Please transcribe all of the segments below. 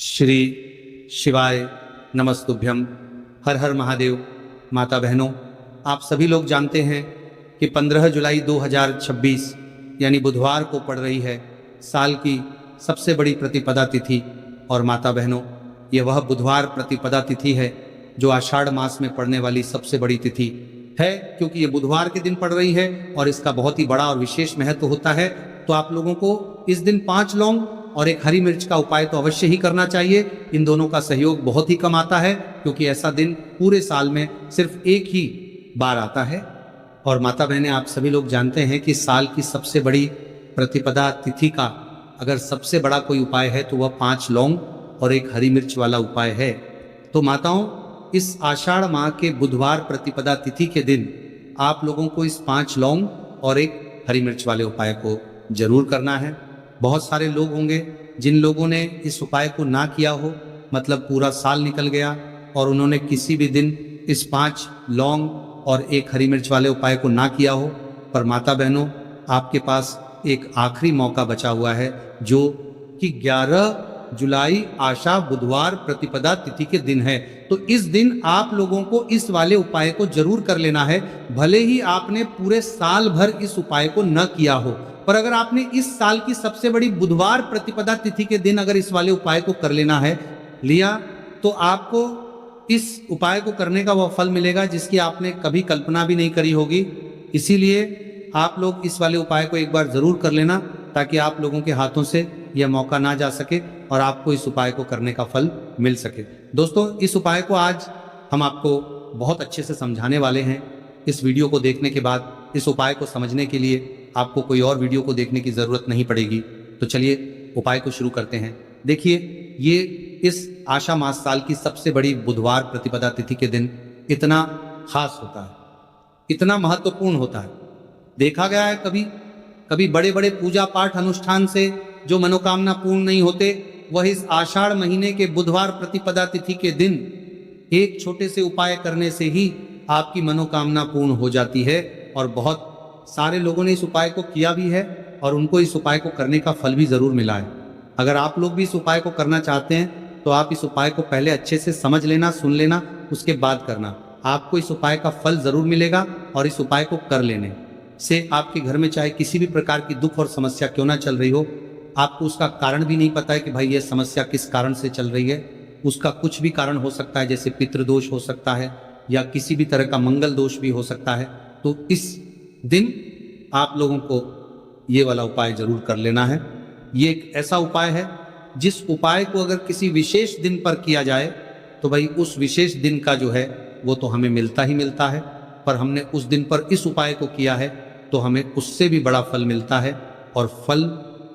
श्री शिवाय नमस्तुभ्यम। हर हर महादेव। माता बहनों, आप सभी लोग जानते हैं कि 15 जुलाई 2026 यानी बुधवार को पड़ रही है साल की सबसे बड़ी प्रतिपदा तिथि। और माता बहनों, ये वह बुधवार प्रतिपदा तिथि है जो आषाढ़ मास में पड़ने वाली सबसे बड़ी तिथि है, क्योंकि ये बुधवार के दिन पड़ रही है और इसका बहुत ही बड़ा और विशेष महत्व होता है। तो आप लोगों को इस दिन 5 लौंग और एक हरी मिर्च का उपाय तो अवश्य ही करना चाहिए। इन दोनों का सहयोग बहुत ही कम आता है, क्योंकि ऐसा दिन पूरे साल में सिर्फ एक ही बार आता है। और माता बहनें, आप सभी लोग जानते हैं कि साल की सबसे बड़ी प्रतिपदा तिथि का अगर सबसे बड़ा कोई उपाय है तो वह 5 लौंग और एक हरी मिर्च वाला उपाय है। तो माताओं, इस आषाढ़ माह के बुधवार प्रतिपदा तिथि के दिन आप लोगों को इस 5 लौंग और एक हरी मिर्च वाले उपाय को जरूर करना है। बहुत सारे लोग होंगे जिन लोगों ने इस उपाय को ना किया हो, मतलब पूरा साल निकल गया और उन्होंने किसी भी दिन इस 5 लौंग और एक हरी मिर्च वाले उपाय को ना किया हो। पर माता बहनों, आपके पास एक आखिरी मौका बचा हुआ है, जो कि 11 जुलाई आशा बुधवार प्रतिपदा तिथि के दिन है। तो इस दिन आप लोगों को इस वाले उपाय को जरूर कर लेना है, भले ही आपने पूरे साल भर इस उपाय को न किया हो। पर अगर आपने इस साल की सबसे बड़ी बुधवार प्रतिपदा तिथि के दिन अगर इस वाले उपाय को कर लेना है लिया, तो आपको इस उपाय को करने का वह फल मिलेगा जिसकी आपने कभी कल्पना भी नहीं करी होगी। इसीलिए आप लोग इस वाले उपाय को एक बार जरूर कर लेना, ताकि आप लोगों के हाथों से यह मौका ना जा सके और आपको इस उपाय को करने का फल मिल सके। दोस्तों, इस उपाय को आज हम आपको बहुत अच्छे से समझाने वाले हैं। इस वीडियो को देखने के बाद इस उपाय को समझने के लिए आपको कोई और वीडियो को देखने की जरूरत नहीं पड़ेगी। तो चलिए उपाय को शुरू करते हैं। देखिए, ये इस आशा मास साल की सबसे बड़ी बुधवार प्रतिपदा तिथि के दिन इतना खास होता है, इतना महत्वपूर्ण होता है। देखा गया है कभी बड़े बड़े पूजा पाठ अनुष्ठान से जो मनोकामना पूर्ण नहीं होते, वह इस आषाढ़ महीने के बुधवार प्रतिपदा तिथि के दिन एक छोटे से उपाय करने से ही आपकी मनोकामना पूर्ण हो जाती है। और बहुत सारे लोगों ने इस उपाय को किया भी है और उनको इस उपाय को करने का फल भी जरूर मिला है। अगर आप लोग भी इस उपाय को करना चाहते हैं तो आप इस उपाय को पहले अच्छे से समझ लेना, सुन लेना, उसके बाद करना। आपको इस उपाय का फल जरूर मिलेगा और इस उपाय को कर लेने से आपके घर में चाहे किसी भी प्रकार की दुख और समस्या क्यों ना चल रही हो, आपको उसका कारण भी नहीं पता है कि भाई ये समस्या किस कारण से चल रही है। उसका कुछ भी कारण हो सकता है, जैसे पितृदोष हो सकता है या किसी भी तरह का मंगल दोष भी हो सकता है। तो इस दिन आप लोगों को ये वाला उपाय जरूर कर लेना है। ये एक ऐसा उपाय है जिस उपाय को अगर किसी विशेष दिन पर किया जाए तो भाई उस विशेष दिन का जो है वो तो हमें मिलता ही मिलता है। पर हमने उस दिन पर इस उपाय को किया है तो हमें उससे भी बड़ा फल मिलता है, और फल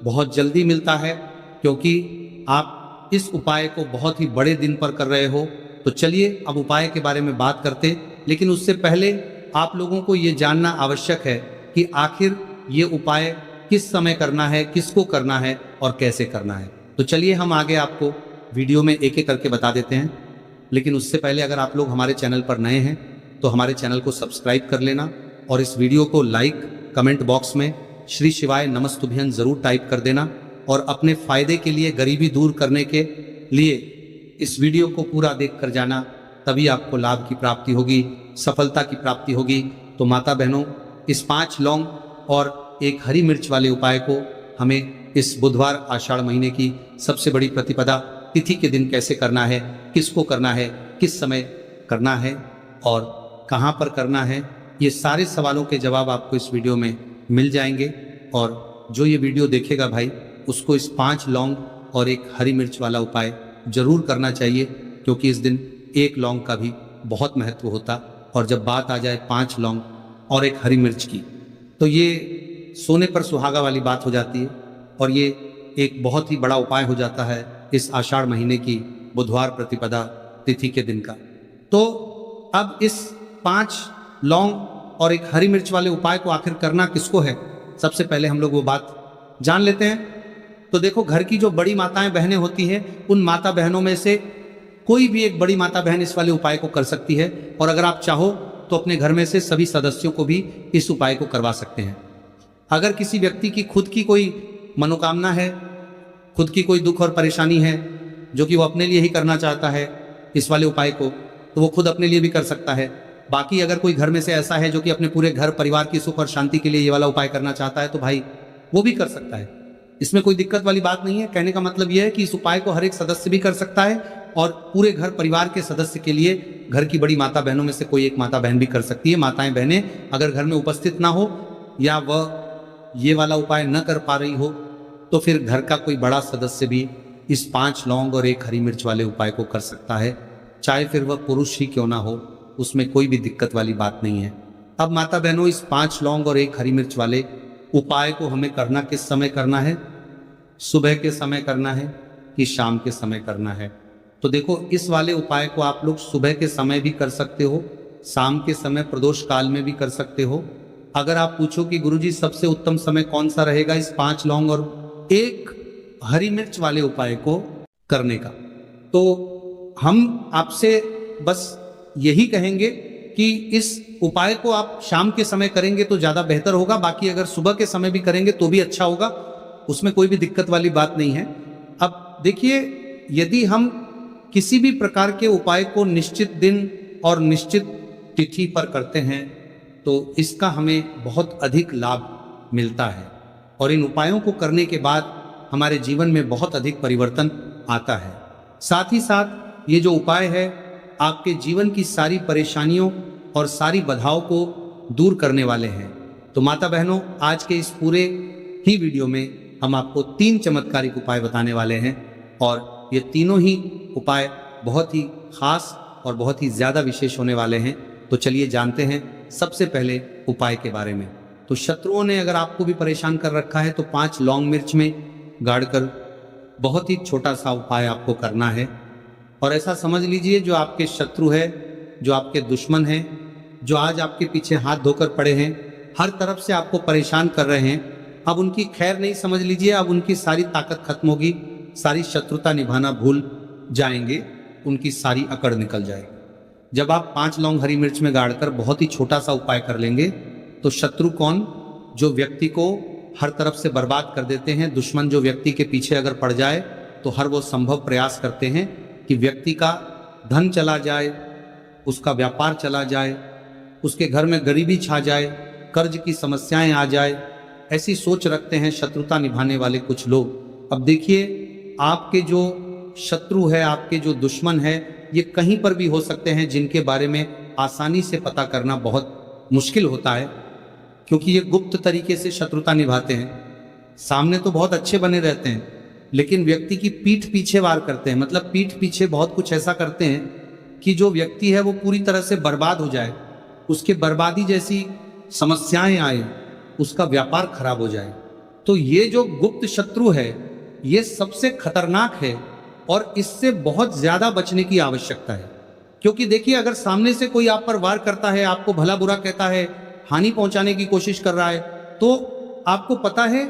बहुत जल्दी मिलता है, क्योंकि आप इस उपाय को बहुत ही बड़े दिन पर कर रहे हो। तो चलिए अब उपाय के बारे में बात करते, लेकिन उससे पहले आप लोगों को ये जानना आवश्यक है कि आखिर ये उपाय किस समय करना है, किसको करना है और कैसे करना है। तो चलिए हम आगे आपको वीडियो में एक एक करके बता देते हैं। लेकिन उससे पहले अगर आप लोग हमारे चैनल पर नए हैं तो हमारे चैनल को सब्सक्राइब कर लेना और इस वीडियो को लाइक, कमेंट बॉक्स में श्री शिवाय नमस्तुभ्यम जरूर टाइप कर देना। और अपने फायदे के लिए, गरीबी दूर करने के लिए इस वीडियो को पूरा देख कर जाना, तभी आपको लाभ की प्राप्ति होगी, सफलता की प्राप्ति होगी। तो माता बहनों, इस 5 लौंग और एक हरी मिर्च वाले उपाय को हमें इस बुधवार आषाढ़ महीने की सबसे बड़ी प्रतिपदा तिथि के दिन कैसे करना है, किसको करना है, किस समय करना है और कहाँ पर करना है, ये सारे सवालों के जवाब आपको इस वीडियो में मिल जाएंगे। और जो ये वीडियो देखेगा भाई, उसको इस 5 लौंग और एक हरी मिर्च वाला उपाय जरूर करना चाहिए, क्योंकि इस दिन एक लौंग का भी बहुत महत्व होता। और जब बात आ जाए 5 लौंग और एक हरी मिर्च की, तो ये सोने पर सुहागा वाली बात हो जाती है और ये एक बहुत ही बड़ा उपाय हो जाता है इस आषाढ़ महीने की बुधवार प्रतिपदा तिथि के दिन का। तो अब इस 5 लौंग और एक हरी मिर्च वाले उपाय को आखिर करना किसको है, सबसे पहले हम लोग वो बात जान लेते हैं। तो देखो, घर की जो बड़ी माताएं बहनें होती हैं, उन माता बहनों में से कोई भी एक बड़ी माता बहन इस वाले उपाय को कर सकती है। और अगर आप चाहो तो अपने घर में से सभी सदस्यों को भी इस उपाय को करवा सकते हैं। अगर किसी व्यक्ति की खुद की कोई मनोकामना है, खुद की कोई दुख और परेशानी है, जो कि वो अपने लिए ही करना चाहता है इस वाले उपाय को, तो वो खुद अपने लिए भी कर सकता है। बाकी अगर कोई घर में से ऐसा है जो कि अपने पूरे घर परिवार की सुख और शांति के लिए ये वाला उपाय करना चाहता है, तो भाई वो भी कर सकता है, इसमें कोई दिक्कत वाली बात नहीं है। कहने का मतलब यह है कि इस उपाय को हर एक सदस्य भी कर सकता है और पूरे घर परिवार के सदस्य के लिए घर की बड़ी माता बहनों में से कोई एक माता बहन भी कर सकती है। माताएं बहनें अगर घर में उपस्थित ना हो या वह ये वाला उपाय न कर पा रही हो, तो फिर घर का कोई बड़ा सदस्य भी इस 5 लौंग और 1 हरी मिर्च वाले उपाय को कर सकता है, चाहे फिर वह पुरुष ही क्यों ना हो, उसमें कोई भी दिक्कत वाली बात नहीं है। अब माता बहनों, इस 5 लौंग और 1 हरी मिर्च वाले उपाय को हमें करना किस समय करना है? सुबह के समय करना है कि शाम के समय करना है? तो देखो, इस वाले उपाय को आप लोग सुबह के समय भी कर सकते हो, शाम के समय प्रदोष काल में भी कर सकते हो। अगर आप पूछो कि गुरुजी सबसे उत्तम समय कौन सा रहेगा इस 5 लौंग और 1 हरी मिर्च वाले उपाय को करने का, तो हम आपसे बस यही कहेंगे कि इस उपाय को आप शाम के समय करेंगे तो ज्यादा बेहतर होगा। बाकी अगर सुबह के समय भी करेंगे तो भी अच्छा होगा, उसमें कोई भी दिक्कत वाली बात नहीं है। अब देखिए, यदि हम किसी भी प्रकार के उपाय को निश्चित दिन और निश्चित तिथि पर करते हैं तो इसका हमें बहुत अधिक लाभ मिलता है और इन उपायों को करने के बाद हमारे जीवन में बहुत अधिक परिवर्तन आता है। साथ ही साथ ये जो उपाय है आपके जीवन की सारी परेशानियों और सारी बाधाओं को दूर करने वाले हैं। तो माता बहनों, आज के इस पूरे ही वीडियो में हम आपको 3 चमत्कारिक उपाय बताने वाले हैं और ये तीनों ही उपाय बहुत ही खास और बहुत ही ज़्यादा विशेष होने वाले हैं। तो चलिए जानते हैं सबसे पहले उपाय के बारे में। तो शत्रुओं ने अगर आपको भी परेशान कर रखा है तो 5 लौंग मिर्च में गाड़कर बहुत ही छोटा सा उपाय आपको करना है। और ऐसा समझ लीजिए, जो आपके शत्रु है, जो आपके दुश्मन हैं, जो आज आपके पीछे हाथ धोकर पड़े हैं, हर तरफ से आपको परेशान कर रहे हैं, अब उनकी खैर नहीं समझ लीजिए, अब उनकी सारी ताकत खत्म होगी, सारी शत्रुता निभाना भूल जाएंगे, उनकी सारी अकड़ निकल जाएगी। जब आप 5 लौंग हरी मिर्च में गाड़कर बहुत ही छोटा सा उपाय कर लेंगे तो शत्रु कौन? जो व्यक्ति को हर तरफ से बर्बाद कर देते हैं, दुश्मन जो व्यक्ति के पीछे अगर पड़ जाए तो हर वो संभव प्रयास करते हैं कि व्यक्ति का धन चला जाए, उसका व्यापार चला जाए, उसके घर में गरीबी छा जाए, कर्ज की समस्याएं आ जाए, ऐसी सोच रखते हैं शत्रुता निभाने वाले कुछ लोग। अब देखिए, आपके जो शत्रु है, आपके जो दुश्मन है, ये कहीं पर भी हो सकते हैं, जिनके बारे में आसानी से पता करना बहुत मुश्किल होता है, क्योंकि ये गुप्त तरीके से शत्रुता निभाते हैं। सामने तो बहुत अच्छे बने रहते हैं, लेकिन व्यक्ति की पीठ पीछे वार करते हैं, मतलब पीठ पीछे बहुत कुछ ऐसा करते हैं कि जो व्यक्ति है वो पूरी तरह से बर्बाद हो जाए, उसके बर्बादी जैसी समस्याएं आए, उसका व्यापार खराब हो जाए। तो ये जो गुप्त शत्रु है ये सबसे खतरनाक है और इससे बहुत ज्यादा बचने की आवश्यकता है। क्योंकि देखिए, अगर सामने से कोई आप पर वार करता है, आपको भला बुरा कहता है, हानि पहुंचाने की कोशिश कर रहा है, तो आपको पता है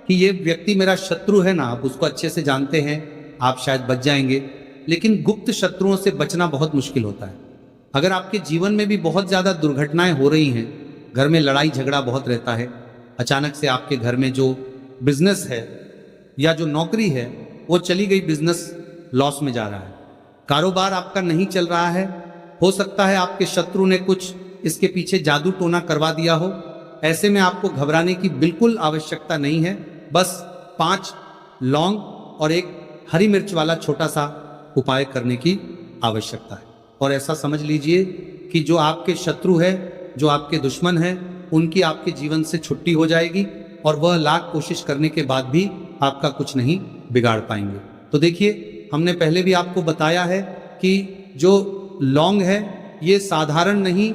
कि ये व्यक्ति मेरा शत्रु है ना, आप उसको अच्छे से जानते हैं, आप शायद बच जाएंगे। लेकिन गुप्त शत्रुओं से बचना बहुत मुश्किल होता है। अगर आपके जीवन में भी बहुत ज़्यादा दुर्घटनाएं हो रही हैं, घर में लड़ाई झगड़ा बहुत रहता है, अचानक से आपके घर में जो बिजनेस है या जो नौकरी है वो चली गई, बिजनेस लॉस में जा रहा है, कारोबार आपका नहीं चल रहा है, हो सकता है आपके शत्रु ने कुछ इसके पीछे जादू टोना करवा दिया हो, ऐसे में आपको घबराने की बिल्कुल आवश्यकता नहीं है। बस 5 लौंग और 1 हरी मिर्च वाला छोटा सा उपाय करने की आवश्यकता है। और ऐसा समझ लीजिए कि जो आपके शत्रु है, जो आपके दुश्मन है, उनकी आपके जीवन से छुट्टी हो जाएगी और वह लाख कोशिश करने के बाद भी आपका कुछ नहीं बिगाड़ पाएंगे। तो देखिए, हमने पहले भी आपको बताया है कि जो लौंग है ये साधारण नहीं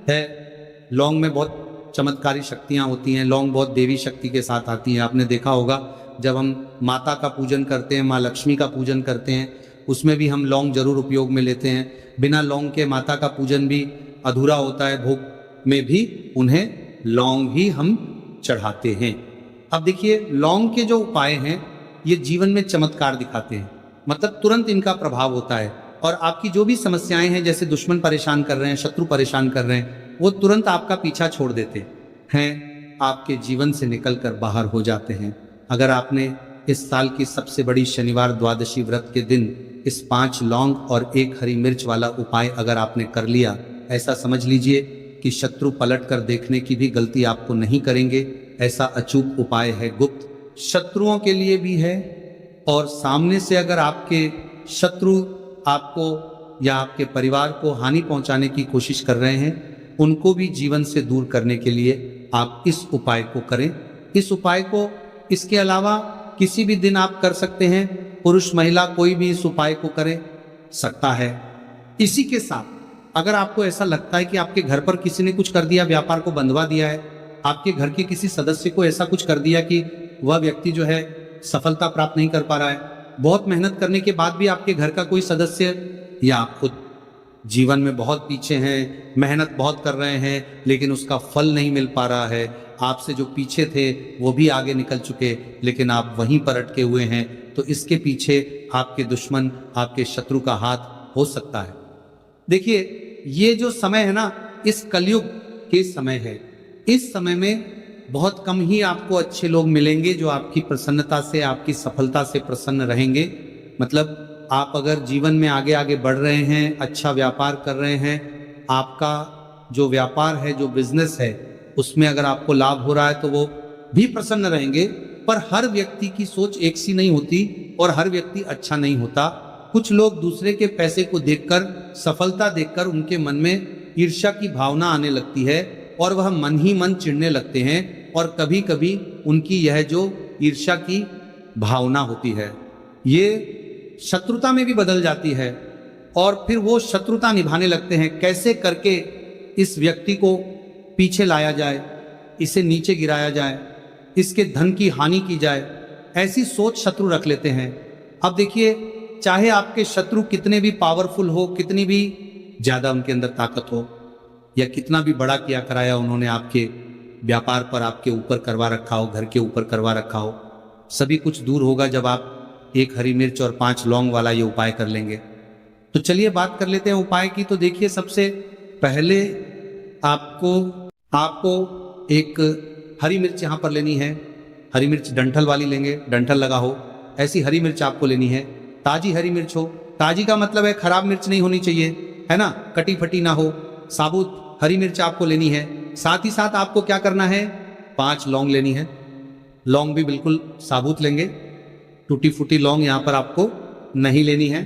है, लौंग में बहुत चमत्कारी शक्तियाँ होती हैं, लौंग बहुत देवी शक्ति के साथ आती हैं। आपने देखा होगा जब हम माता का पूजन करते हैं, माँ लक्ष्मी का पूजन करते हैं, उसमें भी हम लौंग जरूर उपयोग में लेते हैं। बिना लौंग के माता का पूजन भी अधूरा होता है, भोग में भी उन्हें लौंग ही हम चढ़ाते हैं। अब देखिए, लौंग के जो उपाय हैं ये जीवन में चमत्कार दिखाते हैं, मतलब तुरंत इनका प्रभाव होता है और आपकी जो भी समस्याएं हैं, जैसे दुश्मन परेशान कर रहे हैं, शत्रु परेशान कर रहे हैं, वो तुरंत आपका पीछा छोड़ देते हैं, आपके जीवन से निकलकर बाहर हो जाते हैं। अगर आपने इस साल की सबसे बड़ी शनिवार द्वादशी व्रत के दिन इस 5 लौंग और 1 हरी मिर्च वाला उपाय अगर आपने कर लिया, ऐसा समझ लीजिए कि शत्रु पलट कर देखने की भी गलती आपको नहीं करेंगे। ऐसा अचूक उपाय है, गुप्त शत्रुओं के लिए भी है, और सामने से अगर आपके शत्रु आपको या आपके परिवार को हानि पहुंचाने की कोशिश कर रहे हैं, उनको भी जीवन से दूर करने के लिए आप इस उपाय को करें। इस उपाय को इसके अलावा किसी भी दिन आप कर सकते हैं, पुरुष महिला कोई भी इस उपाय को करे सकता है। इसी के साथ अगर आपको ऐसा लगता है कि आपके घर पर किसी ने कुछ कर दिया, व्यापार को बंधवा दिया है, आपके घर के किसी सदस्य को ऐसा कुछ कर दिया कि वह व्यक्ति जो है सफलता प्राप्त नहीं कर पा रहा है, बहुत मेहनत करने के बाद भी आपके घर का कोई सदस्य या आप खुद जीवन में बहुत पीछे हैं, मेहनत बहुत कर रहे हैं लेकिन उसका फल नहीं मिल पा रहा है, आपसे जो पीछे थे वो भी आगे निकल चुके लेकिन आप वहीं पर अटके हुए हैं, तो इसके पीछे आपके दुश्मन, आपके शत्रु का हाथ हो सकता है। देखिए, ये जो समय है ना, इस कलयुग के समय है। इस समय में बहुत कम ही आपको अच्छे लोग मिलेंगे जो आपकी प्रसन्नता से, आपकी सफलता से प्रसन्न रहेंगे। मतलब आप अगर जीवन में आगे आगे बढ़ रहे हैं, अच्छा व्यापार कर रहे हैं, आपका जो व्यापार है, जो बिजनेस है, उसमें अगर आपको लाभ हो रहा है तो वो भी प्रसन्न रहेंगे। पर हर व्यक्ति की सोच एक सी नहीं होती और हर व्यक्ति अच्छा नहीं होता। कुछ लोग दूसरे के पैसे को देखकर, सफलता देखकर उनके मन में ईर्ष्या की भावना आने लगती है और वह मन ही मन चिढ़ने लगते हैं, और कभी कभी उनकी यह जो ईर्ष्या की भावना होती है ये शत्रुता में भी बदल जाती है, और फिर वो शत्रुता निभाने लगते हैं। कैसे करके इस व्यक्ति को पीछे लाया जाए, इसे नीचे गिराया जाए, इसके धन की हानि की जाए, ऐसी सोच शत्रु रख लेते हैं। अब देखिए, चाहे आपके शत्रु कितने भी पावरफुल हो, कितनी भी ज्यादा उनके अंदर ताकत हो, या कितना भी बड़ा किया कराया उन्होंने आपके व्यापार पर, आपके ऊपर करवा रखा हो, घर के ऊपर करवा रखा हो, सभी कुछ दूर होगा जब आप 1 हरी मिर्च और 5 लौंग वाला ये उपाय कर लेंगे। तो चलिए बात कर लेते हैं उपाय की। तो देखिए, सबसे पहले आपको एक हरी मिर्च यहाँ पर लेनी है। हरी मिर्च डंठल वाली लेंगे, डंठल लगा हो ऐसी हरी मिर्च आपको लेनी है। ताजी हरी मिर्च हो, ताजी का मतलब है खराब मिर्च नहीं होनी चाहिए, है ना, कटी फटी ना हो, साबुत हरी मिर्च आपको लेनी है। साथ ही साथ आपको क्या करना है, 5 लौंग लेनी है। लौंग भी बिल्कुल साबुत लेंगे, टूटी फूटी लौंग यहाँ पर आपको नहीं लेनी है।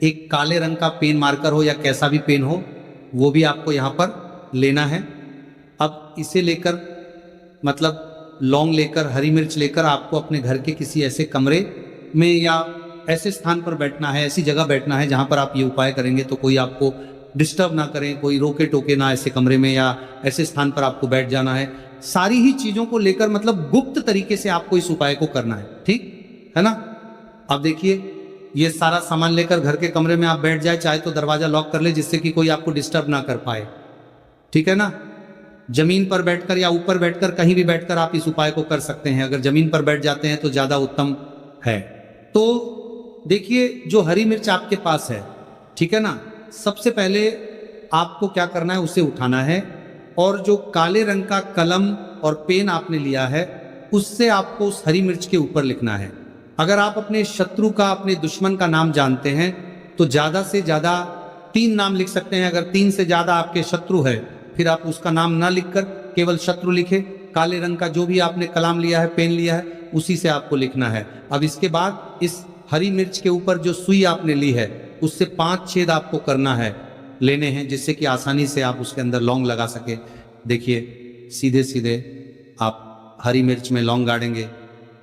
एक काले रंग का पेन मार्कर हो या कैसा भी पेन हो, वो भी आपको यहाँ पर लेना है। अब इसे लेकर, मतलब लौंग लेकर, हरी मिर्च लेकर आपको अपने घर के किसी ऐसे कमरे में या ऐसे स्थान पर बैठना है, ऐसी जगह बैठना है जहाँ पर आप ये उपाय करेंगे तो कोई आपको डिस्टर्ब ना करें, कोई रोके टोके ना, ऐसे कमरे में या ऐसे स्थान पर आपको बैठ जाना है। सारी ही चीजों को लेकर, मतलब गुप्त तरीके से आपको इस उपाय को करना है, ठीक है ना। अब देखिए, ये सारा सामान लेकर घर के कमरे में आप बैठ जाए, चाहे तो दरवाजा लॉक कर ले जिससे कि कोई आपको डिस्टर्ब ना कर पाए, ठीक है ना। जमीन पर बैठकर या ऊपर बैठकर, कहीं भी बैठकर आप इस उपाय को कर सकते हैं। अगर जमीन पर बैठ जाते हैं तो ज्यादा उत्तम है। तो देखिए, जो हरी मिर्च आपके पास है, ठीक है ना, सबसे पहले आपको क्या करना है, उसे उठाना है, और जो काले रंग का कलम और पेन आपने लिया है, उससे आपको उस हरी मिर्च के ऊपर लिखना है। अगर आप अपने शत्रु का, अपने दुश्मन का नाम जानते हैं तो ज्यादा से ज्यादा 3 नाम लिख सकते हैं। अगर 3 से ज्यादा आपके शत्रु है, फिर आप उसका नाम ना लिखकर केवल शत्रु लिखे। काले रंग का जो भी आपने कलम लिया है, पेन लिया है, उसी से आपको लिखना है। अब इसके बाद इस हरी मिर्च के ऊपर जो सुई आपने ली है, उससे 5 छेद आपको करना है, लेने हैं, जिससे कि आसानी से आप उसके अंदर लौंग लगा सके। देखिए, सीधे सीधे आप हरी मिर्च में लौंग गाड़ेंगे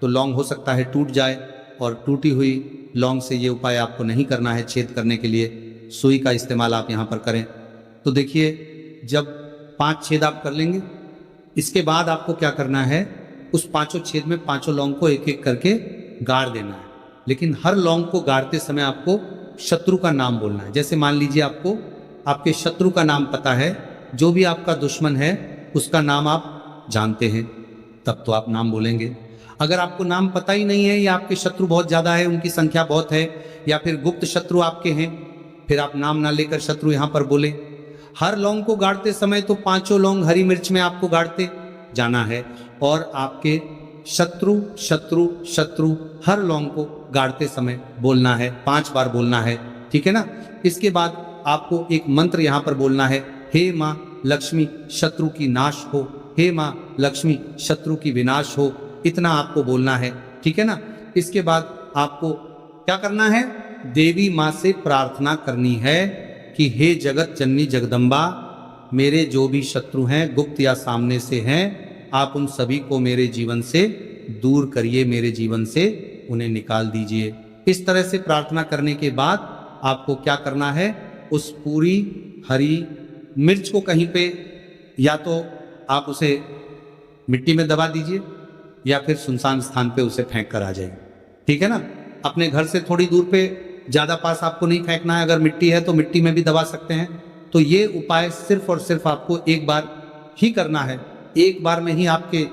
तो लौंग हो सकता है टूट जाए, और टूटी हुई लौंग से ये उपाय आपको नहीं करना है। छेद करने के लिए सुई का इस्तेमाल आप यहाँ पर करें। तो देखिए, जब 5 छेद आप कर लेंगे, इसके बाद आपको क्या करना है, उस 5 छेद में 5 लौंग को एक एक करके गाड़ देना है। लेकिन हर लौंग को गाड़ते समय आपको शत्रु का नाम बोलना है। जैसे मान लीजिए आपको आपके शत्रु का नाम पता है, जो भी आपका दुश्मन है उसका नाम आप जानते हैं, तब तो आप नाम बोलेंगे। अगर आपको नाम पता ही नहीं है, या आपके शत्रु बहुत ज्यादा है, उनकी संख्या बहुत है, या फिर गुप्त शत्रु आपके हैं, फिर आप नाम ना लेकर शत्रु यहां पर बोले। हर लौंग को गाड़ते समय तो 5 लौंग हरी मिर्च में आपको गाड़ते जाना है, और आपके शत्रु शत्रु शत्रु हर लौंग को गाड़ते समय बोलना है, 5 बार बोलना है, ठीक है ना। इसके बाद आपको एक मंत्र यहाँ पर बोलना है, हे माँ लक्ष्मी शत्रु की नाश हो, हे माँ लक्ष्मी शत्रु की विनाश हो, इतना आपको बोलना है, ठीक है ना। इसके बाद आपको क्या करना है, देवी माँ से प्रार्थना करनी है कि हे जगत जननी जगदम्बा, मेरे जो भी शत्रु हैं गुप्त या सामने से हैं, आप उन सभी को मेरे जीवन से दूर करिए, मेरे जीवन से उन्हें निकाल दीजिए। इस तरह से प्रार्थना करने के बाद आपको क्या करना है, उस पूरी हरी मिर्च को कहीं पे या तो आप उसे मिट्टी में दबा दीजिए या फिर सुनसान स्थान पे उसे फेंक कर आ जाइए, ठीक है ना। अपने घर से थोड़ी दूर पे, ज़्यादा पास आपको नहीं फेंकना है, अगर मिट्टी है तो मिट्टी में भी दबा सकते हैं। तो ये उपाय सिर्फ और सिर्फ आपको एक बार ही करना है, एक बार में ही आपके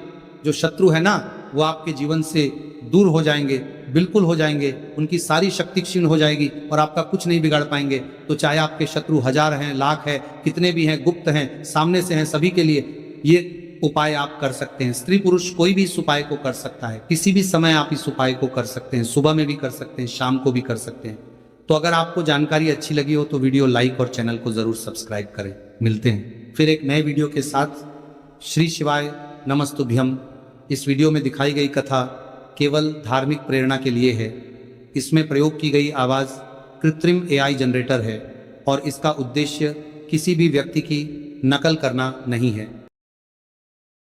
जो शत्रु है ना वो आपके जीवन से दूर हो जाएंगे, बिल्कुल हो जाएंगे, उनकी सारी शक्ति क्षीण हो जाएगी और आपका कुछ नहीं बिगाड़ पाएंगे। तो चाहे आपके शत्रु 1000 हैं, लाख है, कितने भी हैं, गुप्त हैं, सामने से हैं, सभी के लिए ये उपाय आप कर सकते हैं। स्त्री पुरुष कोई भी इस उपाय को कर सकता है, किसी भी समय आप इस उपाय को कर सकते हैं, सुबह में भी कर सकते हैं, शाम को भी कर सकते हैं। तो अगर आपको जानकारी अच्छी लगी हो तो वीडियो लाइक और चैनल को जरूर सब्सक्राइब करें। मिलते हैं फिर एक नए वीडियो के साथ। श्री शिवाय नमस्तुभ्यम। इस वीडियो में दिखाई गई कथा केवल धार्मिक प्रेरणा के लिए है। इसमें प्रयोग की गई आवाज़ कृत्रिम AI जनरेटर है और इसका उद्देश्य किसी भी व्यक्ति की नकल करना नहीं है।